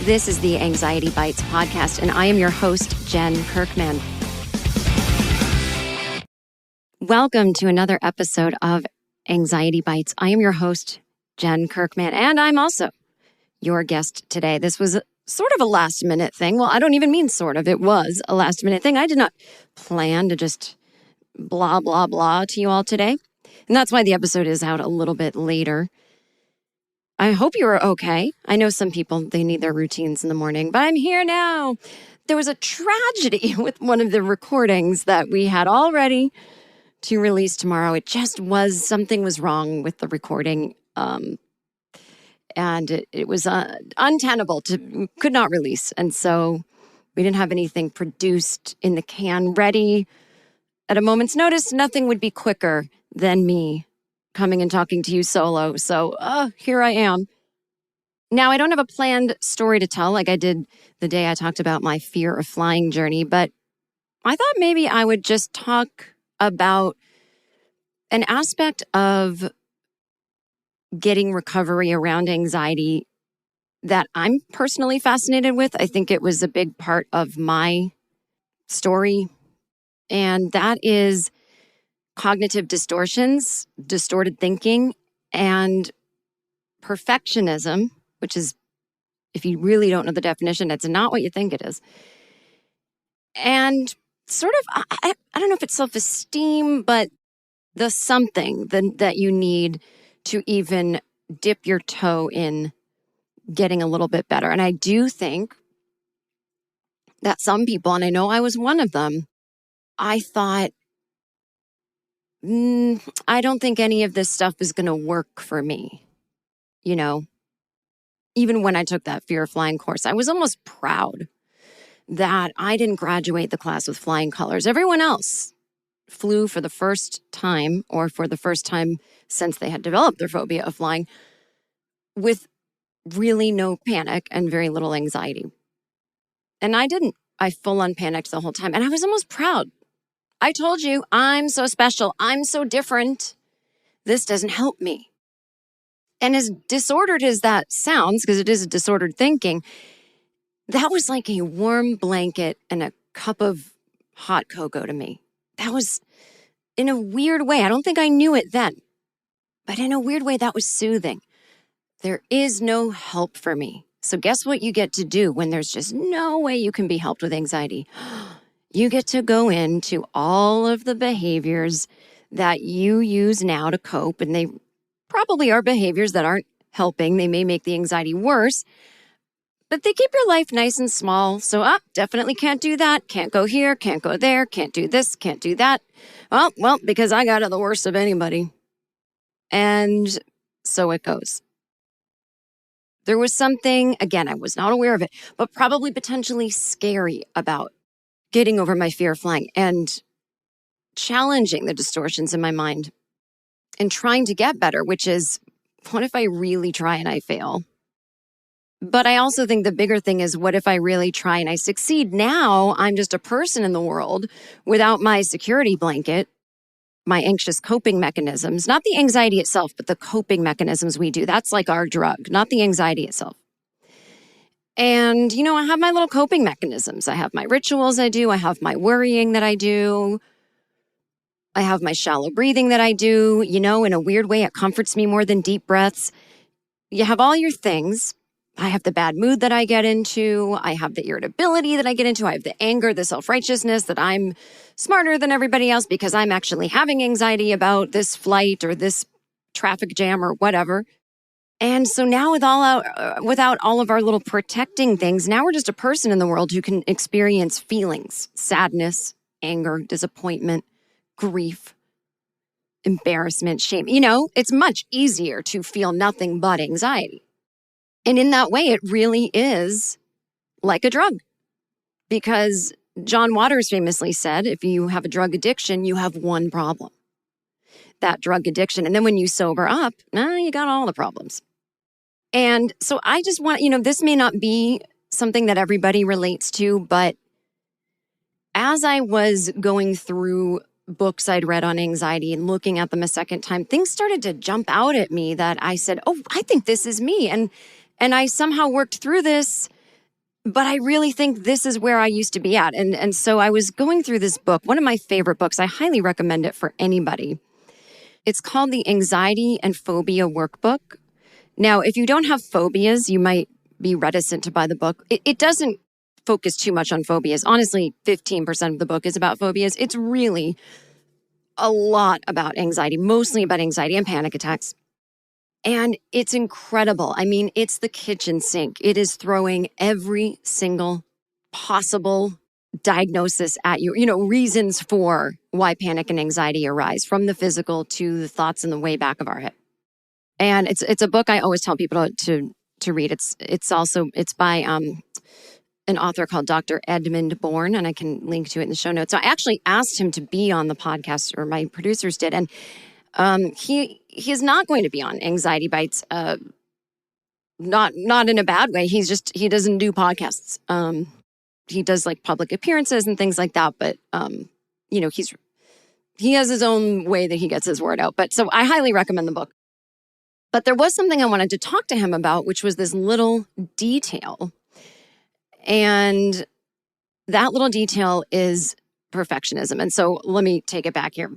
This is the Anxiety Bites podcast, and I am your host, Jen Kirkman. Welcome to another episode of Anxiety Bites. I am your host, Jen Kirkman, and I'm also your guest today. This was sort of a last-minute thing. Well, I don't even mean sort of. It was a last-minute thing. I did not plan to just blah, blah, blah to you all today. And that's why the episode is out a little bit later. I hope you are okay. I know some people, they need their routines in the morning, but I'm here now. There was a tragedy with one of the recordings that we had all ready to release tomorrow. It just was, something was wrong with the recording. And it was untenable, could not release. And so we didn't have anything produced in the can ready at a moment's notice. Nothing would be quicker than me coming and talking to you solo. So here I am. Now, I don't have a planned story to tell like I did the day I talked about my fear of flying journey, but I thought maybe I would just talk about an aspect of getting recovery around anxiety that I'm personally fascinated with. I think it was a big part of my story, and that is cognitive distortions, distorted thinking, and perfectionism, which is, if you really don't know the definition, it's not what you think it is. And sort of, I don't know if it's self-esteem, but the something that you need to even dip your toe in getting a little bit better. And I do think that some people, and I know I was one of them, I thought, I don't think any of this stuff is going to work for me. You know, even when I took that fear of flying course, I was almost proud that I didn't graduate the class with flying colors. Everyone else flew for the first time, or for the first time since they had developed their phobia of flying, with really no panic and very little anxiety. And I didn't. I full-on panicked the whole time. And I was almost proud. I told you, I'm so special. I'm so different. This doesn't help me. And as disordered as that sounds, because it is a disordered thinking, that was like a warm blanket and a cup of hot cocoa to me. That was, in a weird way, I don't think I knew it then, but in a weird way, that was soothing. There is no help for me. So guess what you get to do when there's just no way you can be helped with anxiety? You get to go into all of the behaviors that you use now to cope, and they probably are behaviors that aren't helping. They may make the anxiety worse, but they keep your life nice and small. So, definitely can't do that. Can't go here, can't go there, can't do this, can't do that. Well, because I got it the worst of anybody. And so it goes. There was something, again, I was not aware of it, but probably potentially scary about getting over my fear of flying and challenging the distortions in my mind and trying to get better, which is, what if I really try and I fail? But I also think the bigger thing is, what if I really try and I succeed? Now I'm just a person in the world without my security blanket, my anxious coping mechanisms, not the anxiety itself, but the coping mechanisms we do. That's like our drug, not the anxiety itself. And, I have my little coping mechanisms. I have my rituals I do. I have my worrying that I do. I have my shallow breathing that I do. In a weird way, it comforts me more than deep breaths. You have all your things. I have the bad mood that I get into. I have the irritability that I get into. I have the anger, the self-righteousness that I'm smarter than everybody else because I'm actually having anxiety about this flight or this traffic jam or whatever. And so now without all of our little protecting things, now we're just a person in the world who can experience feelings, sadness, anger, disappointment, grief, embarrassment, shame. It's much easier to feel nothing but anxiety. And in that way, it really is like a drug. Because John Waters famously said, if you have a drug addiction, you have one problem. That drug addiction. And then when you sober up, you got all the problems. And so I just want, this may not be something that everybody relates to, but as I was going through books I'd read on anxiety and looking at them a second time, things started to jump out at me that I said, oh, I think this is me. And I somehow worked through this But I really think this is where I used to be at. And so I was going through this book, one of my favorite books. I highly recommend it for anybody. It's called the Anxiety and Phobia Workbook. Now, if you don't have phobias, you might be reticent to buy the book. It doesn't focus too much on phobias. Honestly, 15% of the book is about phobias. It's really a lot about anxiety, mostly about anxiety and panic attacks. And it's incredible. I mean, it's the kitchen sink. It is throwing every single possible diagnosis at you, reasons for why panic and anxiety arise, from the physical to the thoughts in the way back of our head. And it's a book I always tell people to read. It's by an author called Dr. Edmund Bourne, and I can link to it in the show notes. So I actually asked him to be on the podcast, or my producers did, and he is not going to be on Anxiety Bites. Not in a bad way. He doesn't do podcasts. He does like public appearances and things like that. But he has his own way that he gets his word out. But so I highly recommend the book. But there was something I wanted to talk to him about, which was this little detail. And that little detail is perfectionism. And so let me take it back here.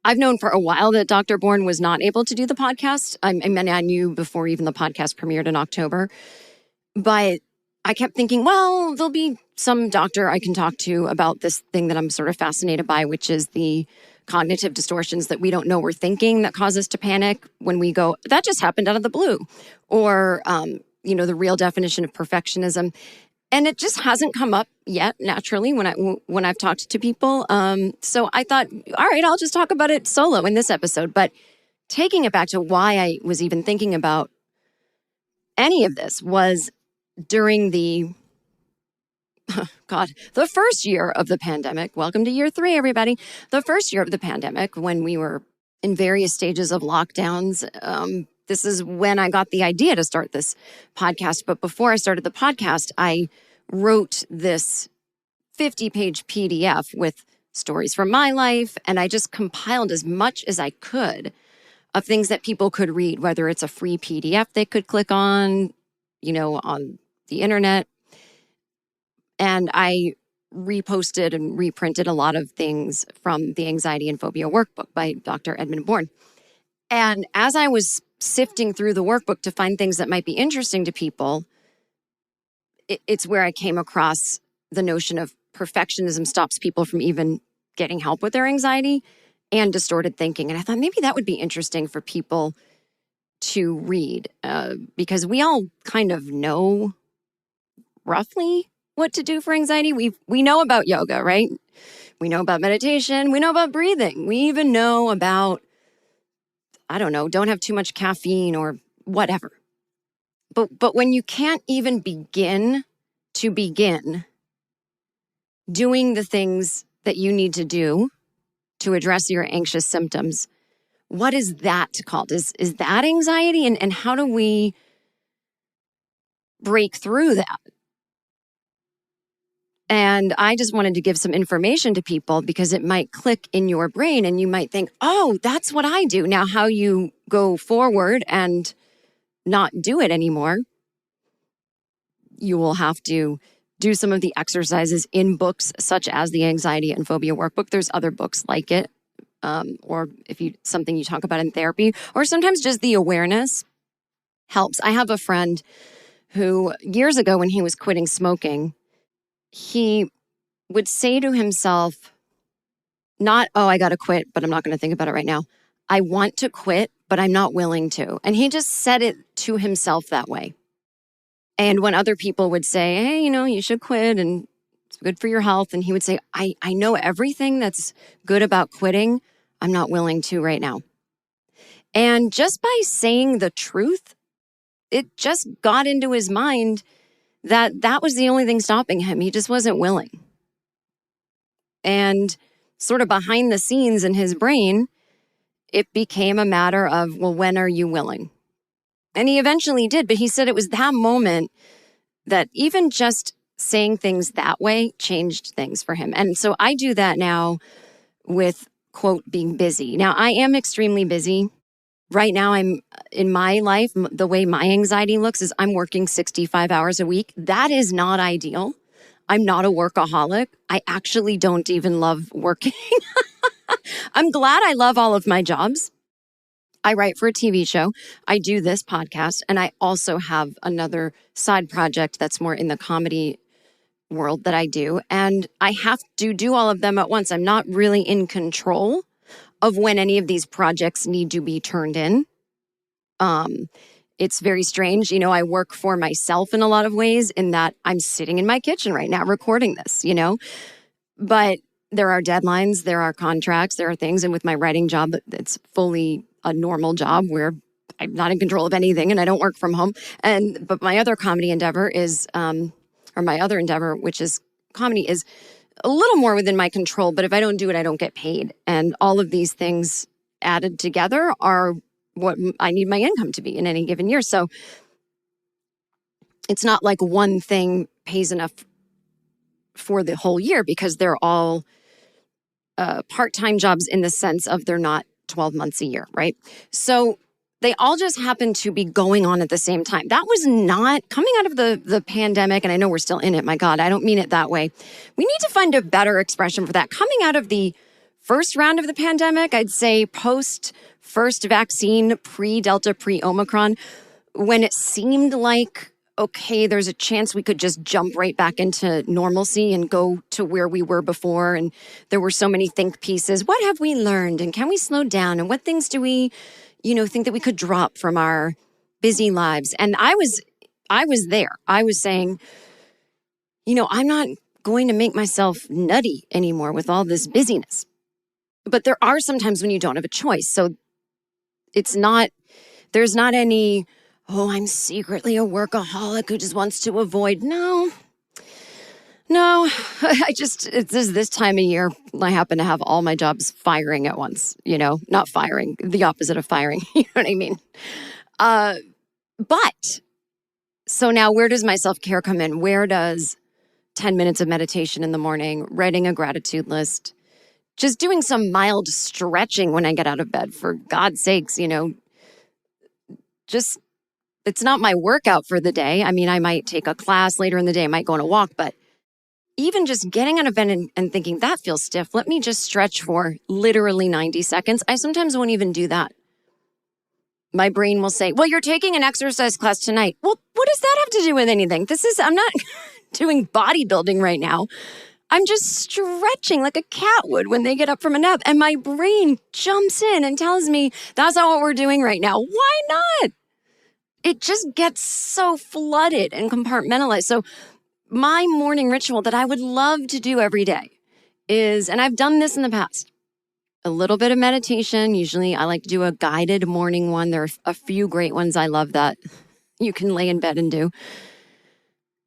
I've known for a while that Dr. Bourne was not able to do the podcast. I knew before even the podcast premiered in October. But I kept thinking, well, there'll be some doctor I can talk to about this thing that I'm sort of fascinated by, which is the cognitive distortions that we don't know we're thinking that cause us to panic when we go, that just happened out of the blue. Or, the real definition of perfectionism. And it just hasn't come up yet naturally when I've talked to people. So I thought, all right, I'll just talk about it solo in this episode. But taking it back to why I was even thinking about any of this was during the first year of the pandemic. Welcome to year 3, everybody. The first year of the pandemic, when we were in various stages of lockdowns. This is when I got the idea to start this podcast. But before I started the podcast, I wrote this 50-page PDF with stories from my life. And I just compiled as much as I could of things that people could read, whether it's a free PDF they could click on, on the internet. And I reposted and reprinted a lot of things from the Anxiety and Phobia Workbook by Dr. Edmund Bourne. And as I was sifting through the workbook to find things that might be interesting to people, it's where I came across the notion of perfectionism stops people from even getting help with their anxiety and distorted thinking. And I thought maybe that would be interesting for people to read because we all kind of know roughly what to do for anxiety. We know about yoga, right? We know about meditation. We know about breathing. We even know about, don't have too much caffeine or whatever. But when you can't even begin doing the things that you need to do to address your anxious symptoms, what is that called? Is that anxiety? And how do we break through that? And I just wanted to give some information to people because it might click in your brain and you might think, oh, that's what I do. Now, how you go forward and not do it anymore, you will have to do some of the exercises in books such as the Anxiety and Phobia Workbook. There's other books like it, or something you talk about in therapy, or sometimes just the awareness helps. I have a friend who years ago when he was quitting smoking, he would say to himself, not, oh, I got to quit, but I'm not going to think about it right now. I want to quit, but I'm not willing to. And he just said it to himself that way. And when other people would say, hey, you should quit and it's good for your health. And he would say, I know everything that's good about quitting. I'm not willing to right now. And just by saying the truth, it just got into his mind that was the only thing stopping him. He just wasn't willing. And sort of behind the scenes in his brain, it became a matter of, well, when are you willing? And he eventually did, but he said it was that moment that even just saying things that way changed things for him. And so I do that now with, quote, being busy. Now, I am extremely busy. right now I'm in my life, the way my anxiety looks is I'm working 65 hours a week. That is not ideal. I'm not a workaholic. I actually don't even love working. I'm glad I love all of my jobs. I write for a TV show. I do this podcast, and I also have another side project that's more in the comedy world that I do. And I have to do all of them at once. I'm not really in control of when any of these projects need to be turned in. It's very strange. You know, I work for myself in a lot of ways in that I'm sitting in my kitchen right now recording this, you know, but there are deadlines, there are contracts, there are things. And with my writing job, it's fully a normal job where I'm not in control of anything and I don't work from home. But my other comedy endeavor is, or my other endeavor, which is comedy, is a little more within my control. But if I don't do it, I don't get paid. And all of these things added together are what I need my income to be in any given year. So it's not like one thing pays enough for the whole year because they're all part-time jobs in the sense of they're not 12 months a year, right? So they all just happen to be going on at the same time. That was not coming out of the pandemic, and I know we're still in it. My God, I don't mean it that way. We need to find a better expression for that. Coming out of the first round of the pandemic, I'd say post first vaccine, pre-Delta, pre-Omicron, when it seemed like, okay, there's a chance we could just jump right back into normalcy and go to where we were before. And there were so many think pieces. What have we learned? And can we slow down? And what things do we, think that we could drop from our busy lives? And I was there. I was saying, I'm not going to make myself nutty anymore with all this busyness. But there are some times when you don't have a choice. So there's not any, I'm secretly a workaholic who just wants to avoid. No, it's this time of year, I happen to have all my jobs firing at once, not firing, the opposite of firing, you know what I mean? But, so now where does my self-care come in? Where does 10 minutes of meditation in the morning, writing a gratitude list, just doing some mild stretching when I get out of bed, for God's sakes, just, it's not my workout for the day. I mean, I might take a class later in the day, I might go on a walk, but even just getting out of bed and thinking that feels stiff, let me just stretch for literally 90 seconds. I sometimes won't even do that. My brain will say, well, you're taking an exercise class tonight. Well, what does that have to do with anything? I'm not doing bodybuilding right now. I'm just stretching like a cat would when they get up from a nap. And my brain jumps in and tells me that's not what we're doing right now. Why not? It just gets so flooded and compartmentalized. So my morning ritual that I would love to do every day is, and I've done this in the past, a little bit of meditation. Usually I like to do a guided morning one. There are a few great ones I love that you can lay in bed and do.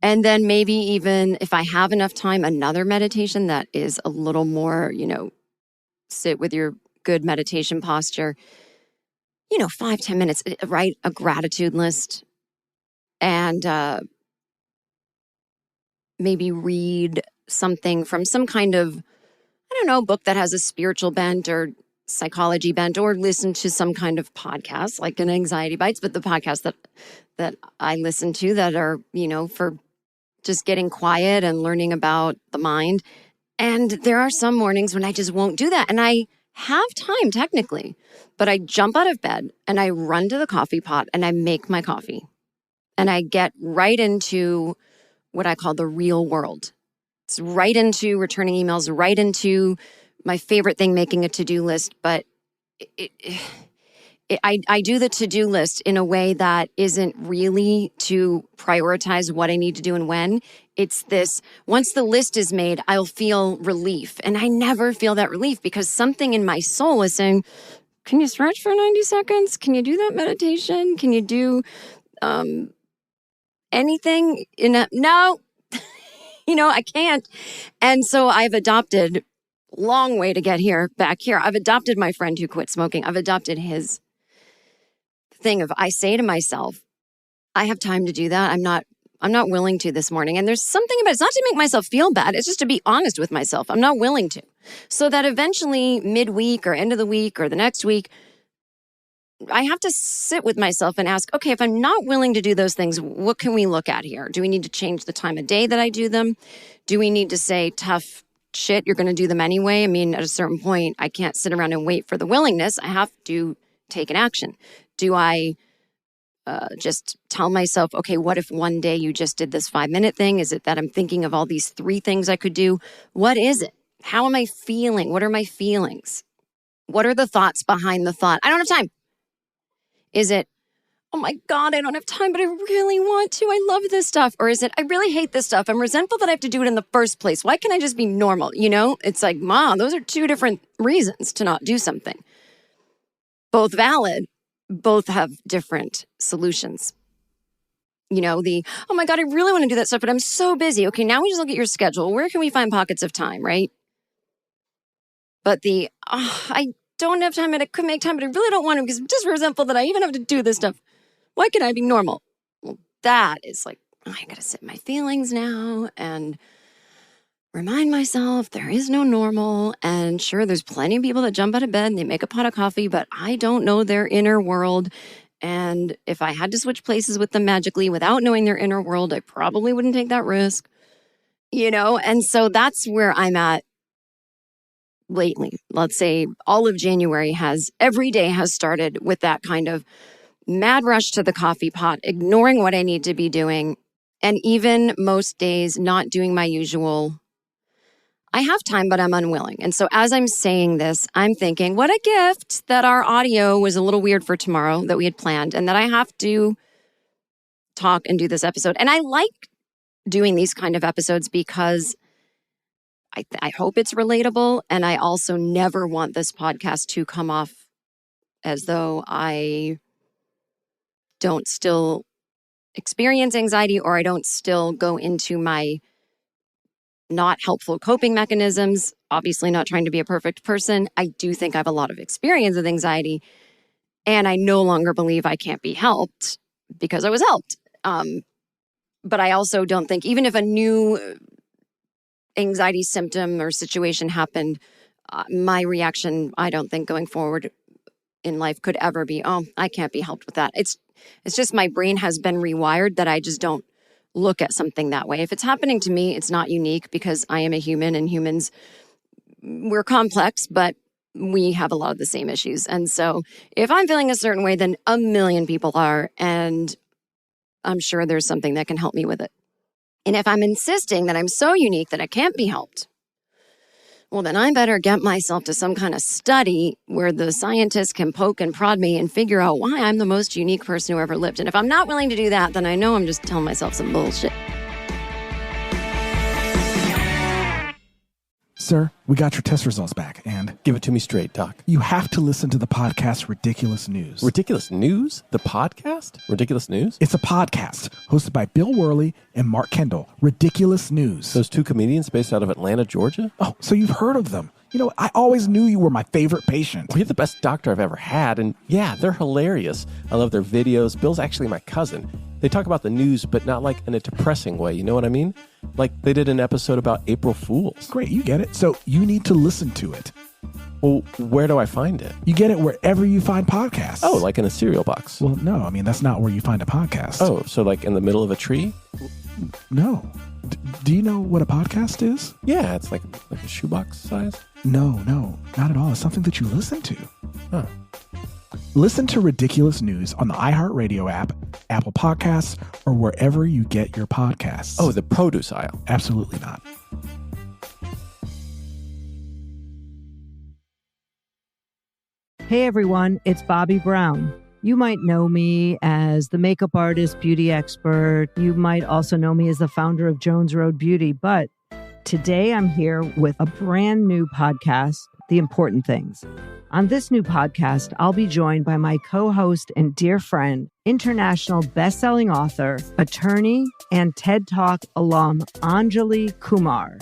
And then maybe even if I have enough time, another meditation that is a little more, sit with your good meditation posture, 5-10 minutes, write a gratitude list and maybe read something from some kind of, book that has a spiritual bent or psychology bent, or listen to some kind of podcast like an Anxiety Bites, but the podcasts that I listen to that are, for just getting quiet and learning about the mind. And there are some mornings when I just won't do that. And I have time technically, but I jump out of bed and I run to the coffee pot and I make my coffee. And I get right into what I call the real world. It's right into returning emails, right into my favorite thing, making a to-do list. But I do the to-do list in a way that isn't really to prioritize what I need to do and when. It's this, once the list is made, I'll feel relief. And I never feel that relief because something in my soul is saying, can you stretch for 90 seconds? Can you do that meditation? Can you do anything? No, I can't. And so I've adopted, long way to get back here. I've adopted my friend who quit smoking. I've adopted his thing of, I say to myself, I have time to do that. I'm not willing to this morning. And there's something about it. It's not to make myself feel bad. It's just to be honest with myself. I'm not willing to. So that eventually midweek or end of the week or the next week, I have to sit with myself and ask, okay, if I'm not willing to do those things, what can we look at here? Do we need to change the time of day that I do them? Do we need to say, tough shit, you're going to do them anyway? I mean, at a certain point, I can't sit around and wait for the willingness. I have to take an action. Do I just tell myself, okay, what if one day you just did this 5-minute thing? Is it that I'm thinking of all these 3 things I could do? What is it? How am I feeling? What are my feelings? What are the thoughts behind the thought? I don't have time. Is it, oh my God, I don't have time, but I really want to. I love this stuff. Or is it, I really hate this stuff. I'm resentful that I have to do it in the first place. Why can't I just be normal? You know, it's like, Mom, those are 2 different reasons to not do something. Both valid, both have different solutions. You know, oh my God, I really want to do that stuff, but I'm so busy. Okay, now we just look at your schedule. Where can we find pockets of time, right? But I don't have time and I could make time, but I really don't want to because I'm just resentful that I even have to do this stuff. Why can't I be normal? Well, that is like, I got to sit in my feelings now and remind myself there is no normal. And sure, there's plenty of people that jump out of bed and they make a pot of coffee, but I don't know their inner world. And if I had to switch places with them magically without knowing their inner world, I probably wouldn't take that risk, you know? And so that's where I'm at lately. Let's say all of January every day has started with that kind of mad rush to the coffee pot, ignoring what I need to be doing. And even most days not doing my usual. I have time, but I'm unwilling. And so as I'm saying this, I'm thinking, what a gift that our audio was a little weird for tomorrow that we had planned and that I have to talk and do this episode. And I like doing these kind of episodes because I hope it's relatable. And I also never want this podcast to come off as though I don't still experience anxiety or I don't still go into my not helpful coping mechanisms, obviously not trying to be a perfect person. I do think I have a lot of experience with anxiety, and I no longer believe I can't be helped because I was helped. But I also don't think, even if a new anxiety symptom or situation happened, my reaction, I don't think going forward in life could ever be, oh, I can't be helped with that. It's just my brain has been rewired that I just don't look at something that way. If it's happening to me, it's not unique because I am a human and humans, we're complex, but we have a lot of the same issues. And so if I'm feeling a certain way, then a million people are, and I'm sure there's something that can help me with it. And if I'm insisting that I'm so unique that I can't be helped, well, then I better get myself to some kind of study where the scientists can poke and prod me and figure out why I'm the most unique person who ever lived. And if I'm not willing to do that, then I know I'm just telling myself some bullshit. Sir, we got your test results back, and... Give it to me straight, Doc. You have to listen to the podcast Ridiculous News. Ridiculous News? The podcast? Ridiculous News? It's a podcast hosted by Bill Worley and Mark Kendall. Ridiculous News. Those 2 comedians based out of Atlanta, Georgia? Oh, so you've heard of them. You know, I always knew you were my favorite patient. Well, you're the best doctor I've ever had, and yeah, they're hilarious. I love their videos. Bill's actually my cousin. They talk about the news, but not like in a depressing way, you know what I mean? Like they did an episode about April Fools. Great, you get it. So you need to listen to it. Well, where do I find it? You get it wherever you find podcasts. Oh, like in a cereal box? Well, no, I mean, that's not where you find a podcast. Oh, so like in the middle of a tree? No. Do you know what a podcast is? Yeah, it's like a shoebox size. No, not at all. It's something that you listen to. Huh. Listen to Ridiculous News on the iHeartRadio app, Apple Podcasts, or wherever you get your podcasts. Oh, the produce aisle. Absolutely not. Hey everyone, it's Bobby Brown. You might know me as the makeup artist, beauty expert. You might also know me as the founder of Jones Road Beauty. But today I'm here with a brand new podcast, The Important Things. On this new podcast, I'll be joined by my co-host and dear friend, international best-selling author, attorney, and TED Talk alum, Anjali Kumar.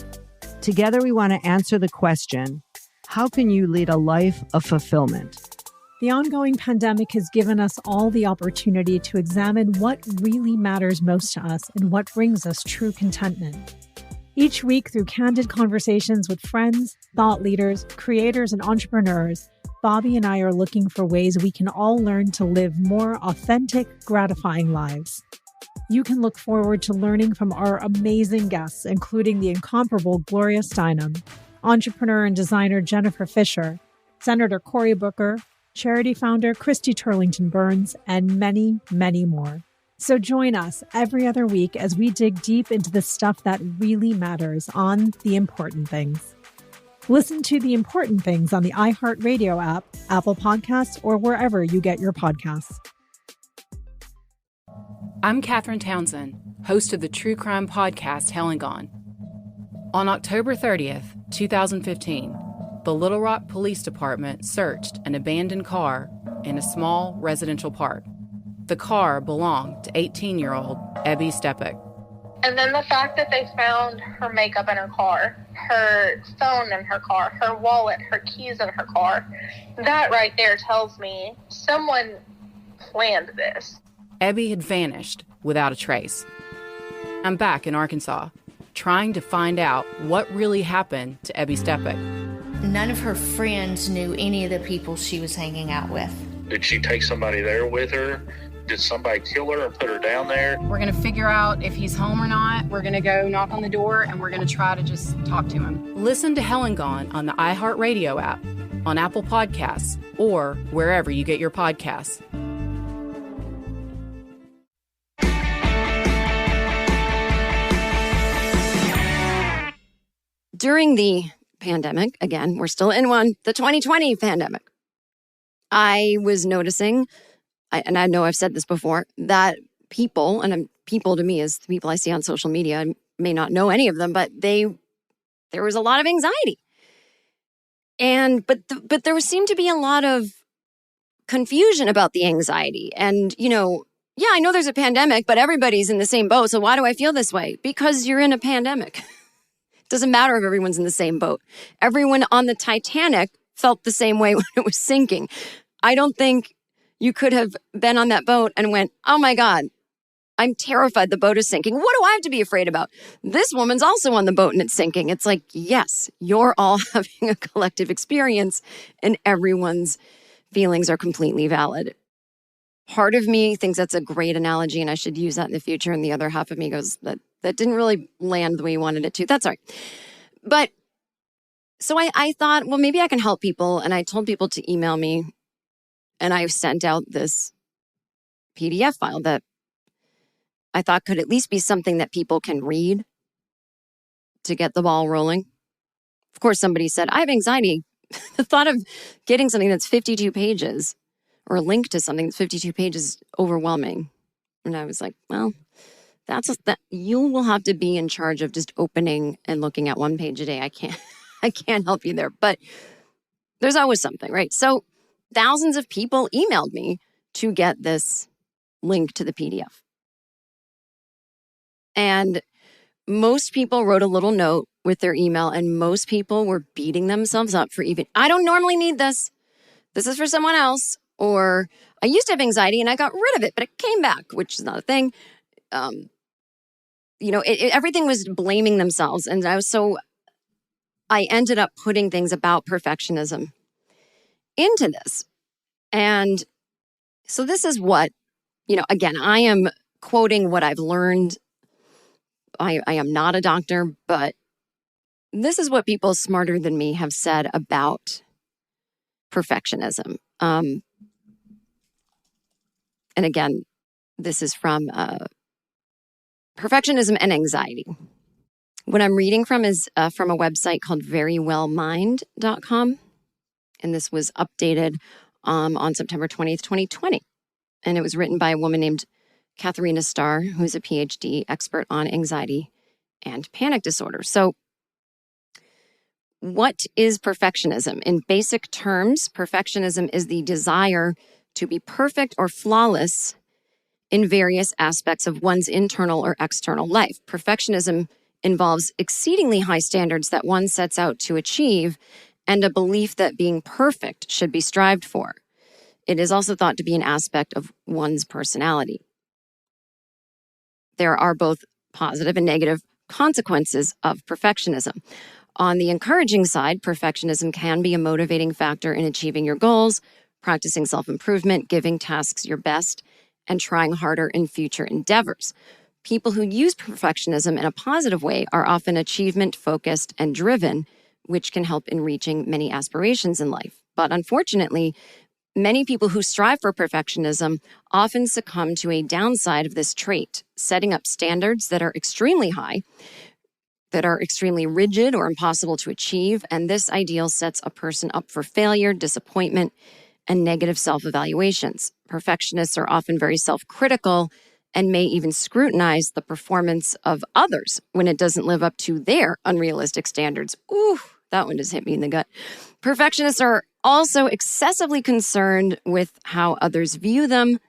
Together, we want to answer the question, how can you lead a life of fulfillment? The ongoing pandemic has given us all the opportunity to examine what really matters most to us and what brings us true contentment. Each week, through candid conversations with friends, thought leaders, creators, and entrepreneurs, Bobby and I are looking for ways we can all learn to live more authentic, gratifying lives. You can look forward to learning from our amazing guests, including the incomparable Gloria Steinem, entrepreneur and designer Jennifer Fisher, Senator Cory Booker, charity founder Christy Turlington Burns, and many, many more. So join us every other week as we dig deep into the stuff that really matters on The Important Things. Listen to The Important Things on the iHeartRadio app, Apple Podcasts, or wherever you get your podcasts. I'm Katherine Townsend, host of the true crime podcast Hell and Gone. On October 30th, 2015, the Little Rock Police Department searched an abandoned car in a small residential park. The car belonged to 18-year-old Ebby Stepek. And then the fact that they found her makeup in her car, her phone in her car, her wallet, her keys in her car, that right there tells me someone planned this. Ebby had vanished without a trace. I'm back in Arkansas, trying to find out what really happened to Ebby Stepek. None of her friends knew any of the people she was hanging out with. Did she take somebody there with her? Did somebody kill her and put her down there? We're going to figure out if he's home or not. We're going to go knock on the door, and we're going to try to just talk to him. Listen to Hell and Gone on the iHeartRadio app, on Apple Podcasts, or wherever you get your podcasts. During the pandemic, again, we're still in one, the 2020 pandemic, I was noticing, and I know I've said this before, that people, and people to me is the people I see on social media, I may not know any of them, but there was a lot of anxiety. But there seemed to be a lot of confusion about the anxiety. And, yeah, I know there's a pandemic, but everybody's in the same boat. So why do I feel this way? Because you're in a pandemic. It doesn't matter if everyone's in the same boat. Everyone on the Titanic felt the same way when it was sinking. I don't think you could have been on that boat and went, oh my God, I'm terrified the boat is sinking. What do I have to be afraid about? This woman's also on the boat and it's sinking. It's like, yes, you're all having a collective experience and everyone's feelings are completely valid. Part of me thinks that's a great analogy and I should use that in the future. And the other half of me goes, that didn't really land the way you wanted it to. That's all right. But so I thought, well, maybe I can help people. And I told people to email me. And I sent out this PDF file that I thought could at least be something that people can read to get the ball rolling. Of course, somebody said, I have anxiety. The thought of getting something that's 52 pages or a link to something that's 52 pages is overwhelming. And I was like, well, that you will have to be in charge of just opening and looking at one page a day. I can't help you there, but there's always something, right? So thousands of people emailed me to get this link to the PDF. And most people wrote a little note with their email, and most people were beating themselves up for I don't normally need this. This is for someone else. Or I used to have anxiety and I got rid of it, but it came back, which is not a thing. Everything was blaming themselves. And I ended up putting things about perfectionism into this. And so this is what, again, I am quoting what I've learned. I am not a doctor, but this is what people smarter than me have said about perfectionism. And again, this is from Perfectionism and Anxiety. What I'm reading from is from a website called verywellmind.com. And this was updated on September 20th, 2020. And it was written by a woman named Katharina Starr, who's a PhD expert on anxiety and panic disorder. So what is perfectionism? In basic terms, perfectionism is the desire to be perfect or flawless in various aspects of one's internal or external life. Perfectionism involves exceedingly high standards that one sets out to achieve and a belief that being perfect should be strived for. It is also thought to be an aspect of one's personality. There are both positive and negative consequences of perfectionism. On the encouraging side, perfectionism can be a motivating factor in achieving your goals, practicing self-improvement, giving tasks your best, and trying harder in future endeavors. People who use perfectionism in a positive way are often achievement-focused and driven, which can help in reaching many aspirations in life. But unfortunately, many people who strive for perfectionism often succumb to a downside of this trait, setting up standards that are extremely high, that are extremely rigid or impossible to achieve, and this ideal sets a person up for failure, disappointment, and negative self-evaluations. Perfectionists are often very self-critical and may even scrutinize the performance of others when it doesn't live up to their unrealistic standards. Ooh, that one just hit me in the gut. Perfectionists are also excessively concerned with how others view them,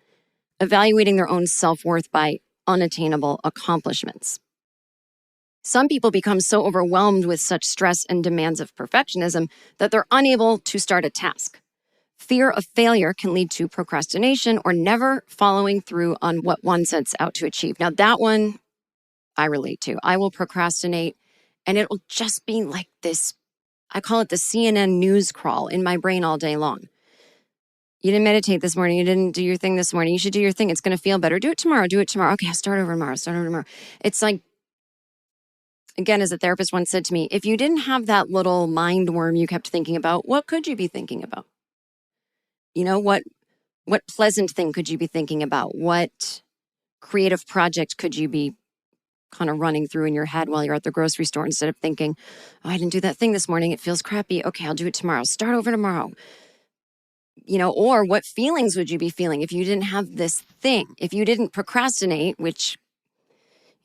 evaluating their own self-worth by unattainable accomplishments. Some people become so overwhelmed with such stress and demands of perfectionism that they're unable to start a task. Fear of failure can lead to procrastination or never following through on what one sets out to achieve. Now, that one I relate to. I will procrastinate, and it will just be like this, I call it the CNN news crawl in my brain all day long. You didn't meditate this morning. You didn't do your thing this morning. You should do your thing. It's going to feel better. Do it tomorrow. Do it tomorrow. Okay, I'll start over tomorrow. It's like, again, as a therapist once said to me, if you didn't have that little mind worm you kept thinking about, what could you be thinking about? You know, what pleasant thing could you be thinking about? What creative project could you be kind of running through in your head while you're at the grocery store instead of thinking, oh, I didn't do that thing this morning. It feels crappy. Okay, I'll do it tomorrow. Start over tomorrow. You know, or what feelings would you be feeling if you didn't have this thing? If you didn't procrastinate, which,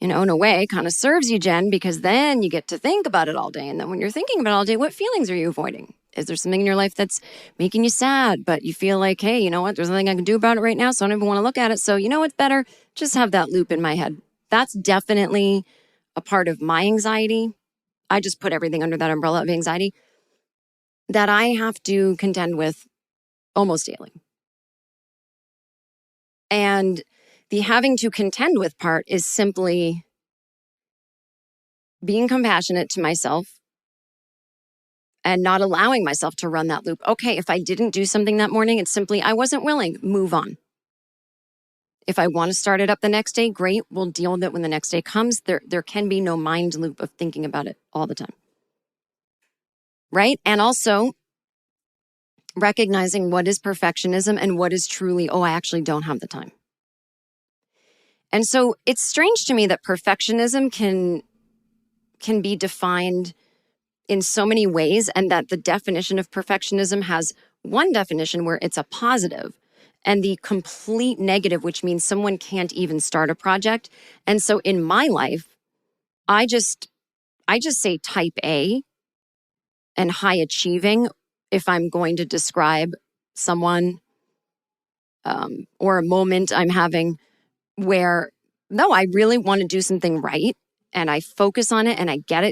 you know, in a way kind of serves you, Jen, because then you get to think about it all day. And then when you're thinking about it all day, what feelings are you avoiding? Is there something in your life that's making you sad, but you feel like, hey, you know what? There's nothing I can do about it right now, so I don't even want to look at it. So you know what's better? Just have that loop in my head. That's definitely a part of my anxiety. I just put everything under that umbrella of anxiety that I have to contend with almost daily. And the having to contend with part is simply being compassionate to myself and not allowing myself to run that loop. Okay, if I didn't do something that morning, it's simply I wasn't willing. Move on. If I want to start it up the next day, great. We'll deal with it when the next day comes. There can be no mind loop of thinking about it all the time. Right? And also recognizing what is perfectionism and what is truly, oh, I actually don't have the time. And so it's strange to me that perfectionism can be defined in so many ways, and that the definition of perfectionism has one definition where it's a positive and the complete negative, which means someone can't even start a project. And so in my life, I just say type A and high achieving if I'm going to describe someone or a moment I'm having where, no, I really want to do something right and I focus on it and I get it